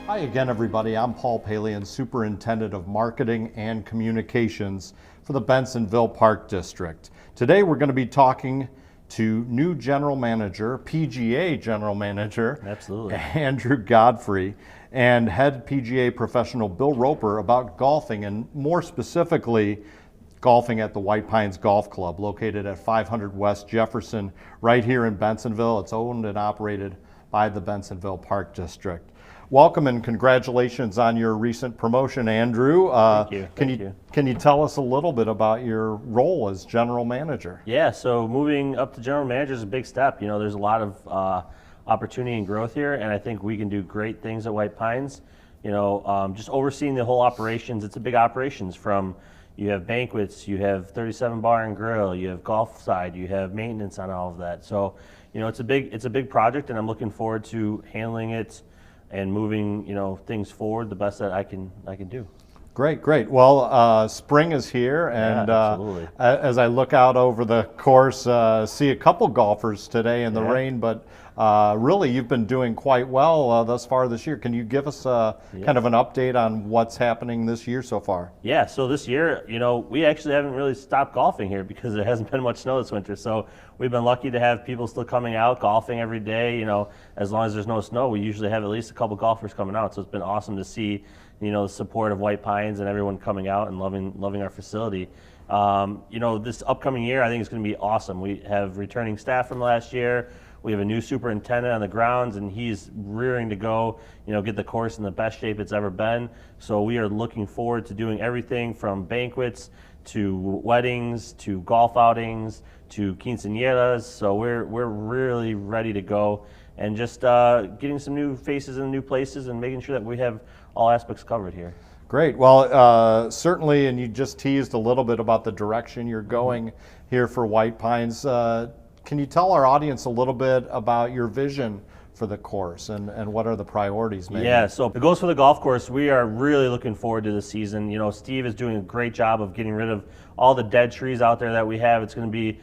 Hi again, everybody. I'm Paul Palian, Superintendent of Marketing and Communications for the Bensenville Park District. Today we're going to be talking to new General Manager, PGA General Manager, Absolutely, Andrew Godfrey, and Head PGA Professional Bill Roper about golfing, and more specifically, golfing at the White Pines Golf Club, located at 500 West Jefferson, right here in Bensenville. It's owned and operated by the Bensenville Park District. Welcome and congratulations on your recent promotion, Andrew. Thank you. Can you tell us a little bit about your role as General Manager? Yeah, so moving up to General Manager is a big step. You know, there's a lot of opportunity and growth here, and I think we can do great things at White Pines. You know, just overseeing the whole operations, it's a big operations from, you have banquets, you have 37 bar and grill, you have golf side, you have maintenance on all of that. So, you know, it's a big project, and I'm looking forward to handling it and moving, you know, things forward the best that I can do. Great. Well, spring is here, and as I look out over the course, see a couple golfers today in the rain, but really you've been doing quite well thus far this year. Can you give us kind of an update on what's happening this year so far? Yeah, so this year, you know, we actually haven't really stopped golfing here because there hasn't been much snow this winter. So we've been lucky to have people still coming out golfing every day. You know, as long as there's no snow, we usually have at least a couple golfers coming out. So it's been awesome to see, you know, the support of White Pines and everyone coming out and loving our facility. You know, this upcoming year, I think it's going to be awesome. We have returning staff from last year. We have a new superintendent on the grounds, and he's rearing to go, you know, get the course in the best shape it's ever been. So we are looking forward to doing everything from banquets to weddings to golf outings to quinceañeras. So we're really ready to go, and just getting some new faces in new places and making sure that we have all aspects covered here. Great. Well, certainly, and you just teased a little bit about the direction you're going here for White Pines. Can you tell our audience a little bit about your vision for the course and what are the priorities, maybe? Yeah, so it goes for the golf course. We are really looking forward to the season. You know, Steve is doing a great job of getting rid of all the dead trees out there that we have. It's going to be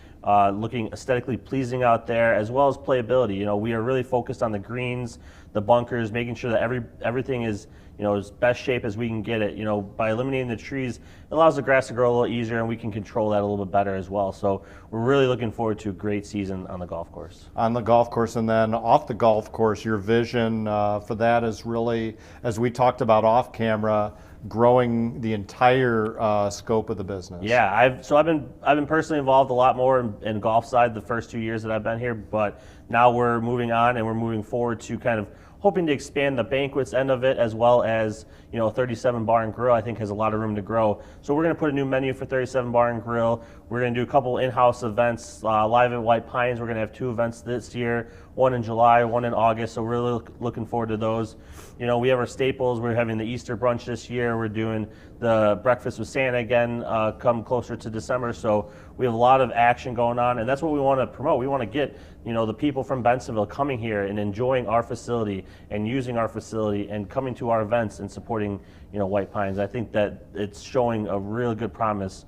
looking aesthetically pleasing out there, as well as playability. You know, we are really focused on the greens, the bunkers, making sure that everything is, you know, as best shape as we can get it. You know, by eliminating the trees, it allows the grass to grow a little easier, and we can control that a little bit better as well. So we're really looking forward to a great season on the golf course. On the golf course, and then off the golf course, your vision for that is really, as we talked about off camera, growing the entire scope of the business. Yeah, I've been personally involved a lot more in golf side the first 2 years that I've been here, but now we're moving on and we're moving forward to kind of hoping to expand the banquets end of it, as well as, you know, 37 Bar and Grill I think has a lot of room to grow. So we're going to put a new menu for 37 Bar and Grill. We're going to do a couple in-house events live at White Pines. We're going to have 2 events this year, one in July, one in August. So we're really looking forward to those. You know, we have our staples. We're having the Easter brunch this year. We're doing the breakfast with Santa again come closer to December. So we have a lot of action going on, and that's what we want to promote. We want to get, you know, the people from Bensenville coming here and enjoying our facility and using our facility and coming to our events and supporting, you know, White Pines. I think that it's showing a really good promise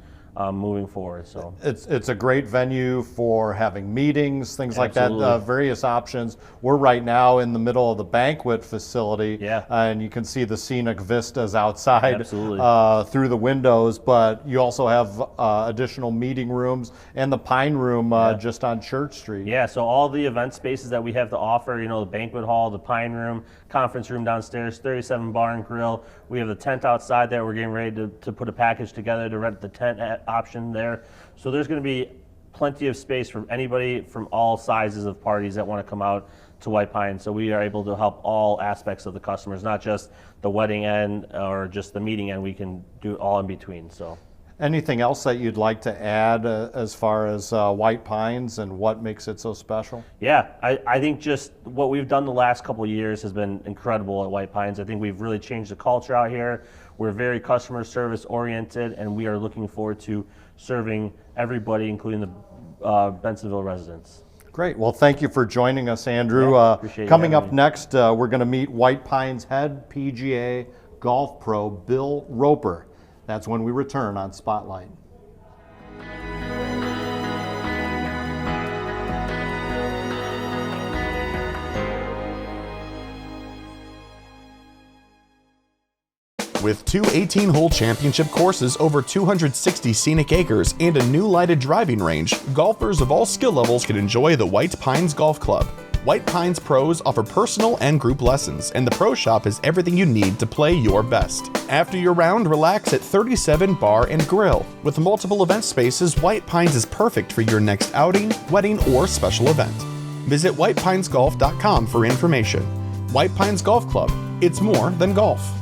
moving forward. So it's a great venue for having meetings, things Absolutely. like that, various options. We're right now in the middle of the banquet facility, Yeah. And you can see the scenic vistas outside Absolutely. through the windows, but you also have additional meeting rooms and the Pine Room just on Church Street. Yeah, so all the event spaces that we have to offer, you know, the banquet hall, the Pine Room, conference room downstairs, 37 Bar and Grill. We have the tent outside there. We're getting ready to put a package together to rent the tent option there. So there's going to be plenty of space for anybody from all sizes of parties that want to come out to White Pine. So we are able to help all aspects of the customers, not just the wedding end or just the meeting end. We can do all in between. So. Anything else that you'd like to add as far as White Pines and what makes it so special? Yeah, I think just what we've done the last couple of years has been incredible at White Pines. I think we've really changed the culture out here. We're very customer service oriented, and we are looking forward to serving everybody, including the Bensenville residents. Great. Well, thank you for joining us, Andrew. Coming up next, we're going to meet White Pines head PGA golf pro Bill Roper. That's when we return on Spotlight. With two 18-hole championship courses, over 260 scenic acres, and a new lighted driving range, golfers of all skill levels can enjoy the White Pines Golf Club. White Pines pros offer personal and group lessons, and the pro shop has everything you need to play your best. After your round, relax at 37 Bar and Grill. With multiple event spaces, White Pines is perfect for your next outing, wedding, or special event. Visit whitepinesgolf.com for information. White Pines Golf Club. It's more than golf.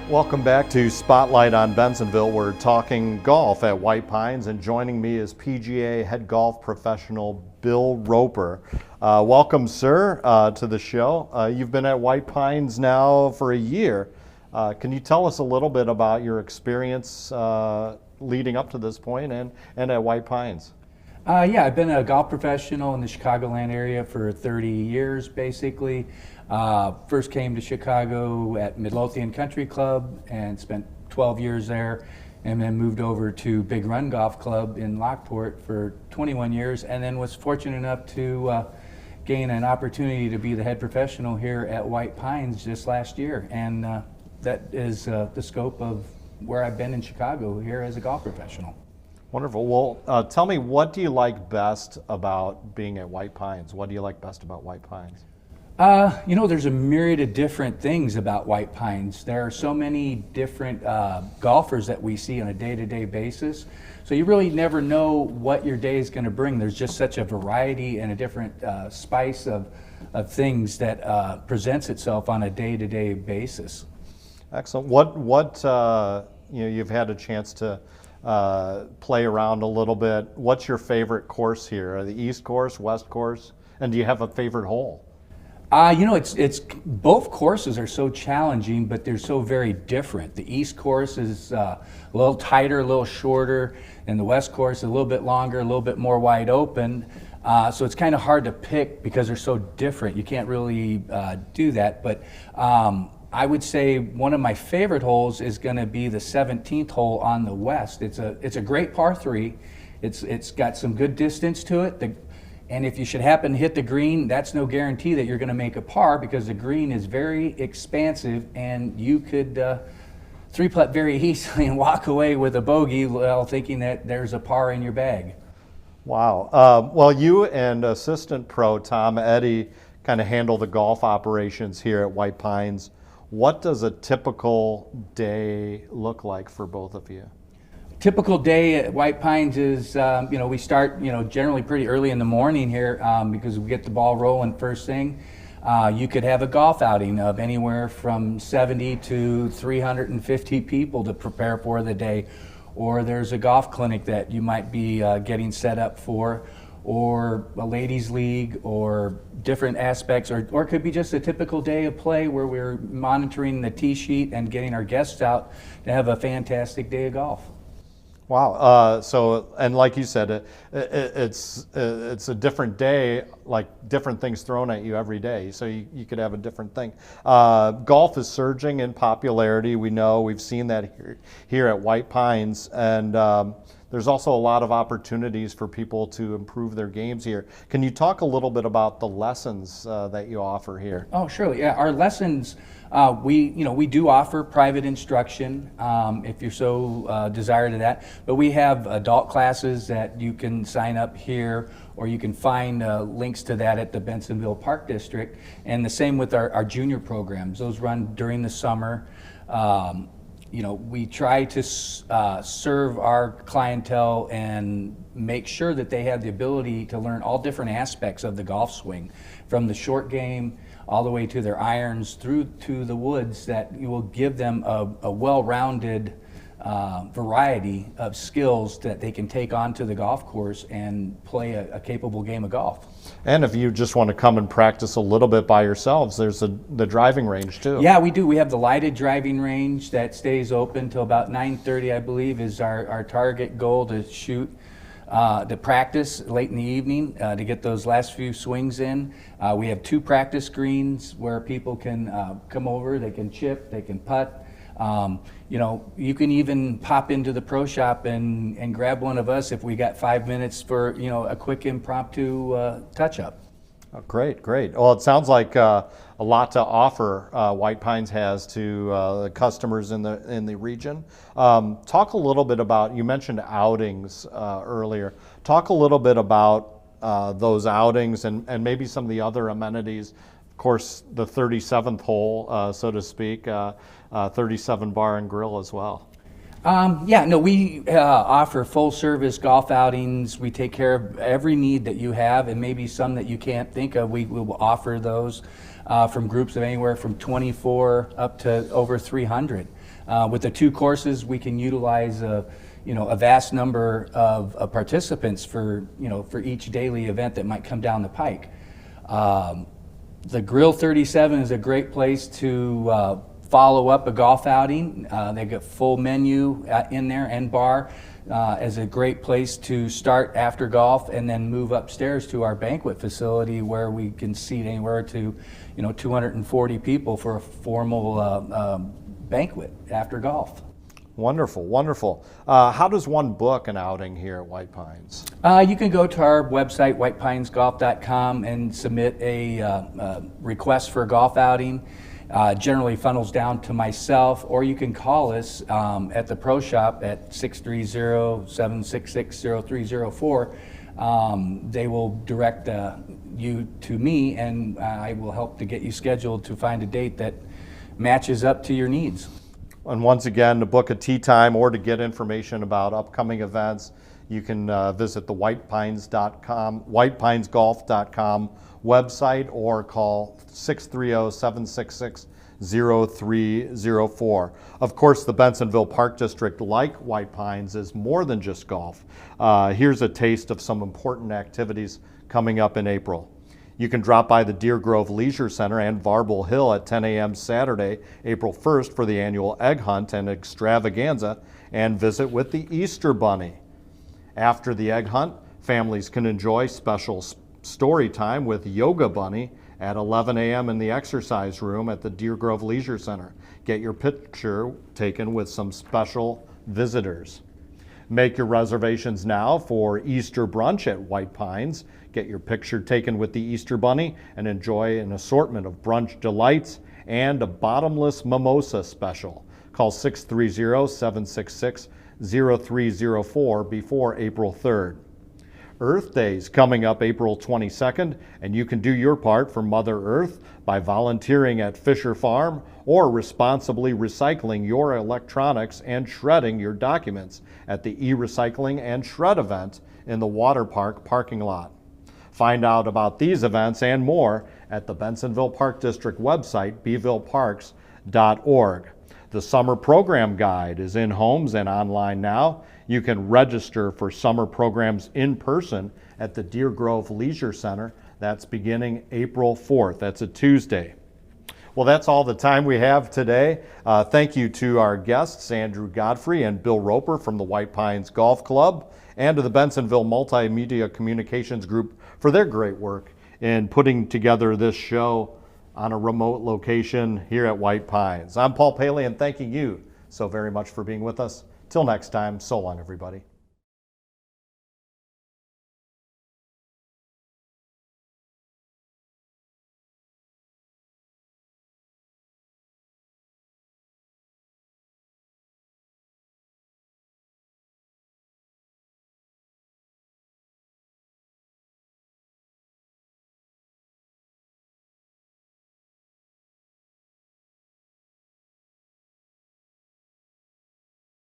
Welcome back to Spotlight on Bensenville. We're talking golf at White Pines, and joining me is PGA head golf professional Bill Roper. Welcome, sir, to the show. You've been at White Pines now for a year. Can you tell us a little bit about your experience leading up to this point and at White Pines? Yeah, I've been a golf professional in the Chicagoland area for 30 years, basically. First came to Chicago at Midlothian Country Club and spent 12 years there, and then moved over to Big Run Golf Club in Lockport for 21 years, and then was fortunate enough to gain an opportunity to be the head professional here at White Pines just last year. And that is the scope of where I've been in Chicago here as a golf professional. Wonderful. Well, tell me, what do you like best about being at White Pines? What do you like best about White Pines? You know, there's a myriad of different things about White Pines. There are so many different golfers that we see on a day-to-day basis. So you really never know what your day is going to bring. There's just such a variety and a different spice of things that presents itself on a day-to-day basis. Excellent. You've had a chance to play around a little bit. What's your favorite course here? The East course, West course? And do you have a favorite hole? You know, it's both courses are so challenging, but they're so very different. The East course is a little tighter, a little shorter, and the West course a little bit longer, a little bit more wide open. So it's kind of hard to pick because they're so different. You can't really do that. But I would say one of my favorite holes is going to be the 17th hole on the West. It's a great par 3. It's got some good distance to it. And if you should happen to hit the green, that's no guarantee that you're going to make a par, because the green is very expansive, and you could three-putt very easily and walk away with a bogey while thinking that there's a par in your bag. Wow. Well, you and assistant pro Tom Eddy kind of handle the golf operations here at White Pines. What does a typical day look like for both of you? Typical day at White Pines is, we start, generally pretty early in the morning here because we get the ball rolling first thing. You could have a golf outing of anywhere from 70 to 350 people to prepare for the day. Or there's a golf clinic that you might be getting set up for, or a ladies' league, or different aspects, or it could be just a typical day of play where we're monitoring the tee sheet and getting our guests out to have a fantastic day of golf. Wow. And like you said, it's a different day, like different things thrown at you every day. So you could have a different thing. Golf is surging in popularity. We know, we've seen that here at White Pines. And there's also a lot of opportunities for people to improve their games here. Can you talk a little bit about the lessons that you offer here? Oh, surely. Yeah, our lessons, we do offer private instruction if you're so desired of that. But we have adult classes that you can sign up here, or you can find links to that at the Bensenville Park District. And the same with our junior programs. Those run during the summer. We try to serve our clientele and make sure that they have the ability to learn all different aspects of the golf swing, from the short game all the way to their irons through to the woods, that you will give them a well-rounded variety of skills that they can take onto the golf course and play a capable game of golf. And if you just want to come and practice a little bit by yourselves, there's the driving range too. Yeah, we do. We have the lighted driving range that stays open till about 9:30, I believe, is our target goal to shoot, to practice late in the evening to get those last few swings in. We have 2 practice greens where people can come over, they can chip, they can putt. You know, you can even pop into the pro shop and grab one of us if we got 5 minutes for, you know, a quick impromptu touch-up. Oh, great, great. Well, it sounds like a lot to offer White Pines has to the customers in the region. Talk a little bit about, you mentioned outings earlier. Talk a little bit about those outings and maybe some of the other amenities. Of course, the 37th hole, so to speak, 37 bar and grill as well. Yeah, no, we offer full service golf outings. We take care of every need that you have, and maybe some that you can't think of. We will offer those from groups of anywhere from 24 up to over 300. With the 2 courses, we can utilize a vast number of participants for each daily event that might come down the pike. The Grill 37 is a great place to follow up a golf outing. They get full menu in there and bar as a great place to start after golf and then move upstairs to our banquet facility where we can seat anywhere to 240 people for a formal banquet after golf. Wonderful, wonderful. How does one book an outing here at White Pines? You can go to our website, whitepinesgolf.com, and submit a request for a golf outing. Generally funnels down to myself, or you can call us at the pro shop at 630-766-0304. They will direct you to me, and I will help to get you scheduled to find a date that matches up to your needs. And once again, to book a tee time or to get information about upcoming events, you can visit the whitepinesgolf.com website or call 630-766-0304. Of course, the Bensenville Park District, like White Pines, is more than just golf. Here's a taste of some important activities coming up in April. You can drop by the Deer Grove Leisure Center and Varble Hill at 10 a.m. Saturday, April 1st for the annual egg hunt and extravaganza, and visit with the Easter Bunny. After the egg hunt, families can enjoy special story time with Yoga Bunny at 11 a.m. in the exercise room at the Deer Grove Leisure Center. Get your picture taken with some special visitors. Make your reservations now for Easter brunch at White Pines. Get your picture taken with the Easter Bunny and enjoy an assortment of brunch delights and a bottomless mimosa special. Call 630-766-0304 before April 3rd. Earth Day is coming up April 22nd, and you can do your part for Mother Earth by volunteering at Fisher Farm or responsibly recycling your electronics and shredding your documents at the e-recycling and shred event in the Water Park parking lot. Find out about these events and more at the Bensenville Park District website, bvilleparks.org. The summer program guide is in homes and online now. You can register for summer programs in person at the Deer Grove Leisure Center. That's beginning April 4th. That's a Tuesday. Well, that's all the time we have today. Thank you to our guests, Andrew Godfrey and Bill Roper from the White Pines Golf Club, and to the Bensenville Multimedia Communications Group for their great work in putting together this show on a remote location here at White Pines. I'm Paul Palian, thanking you so very much for being with us. Till next time, so long, everybody.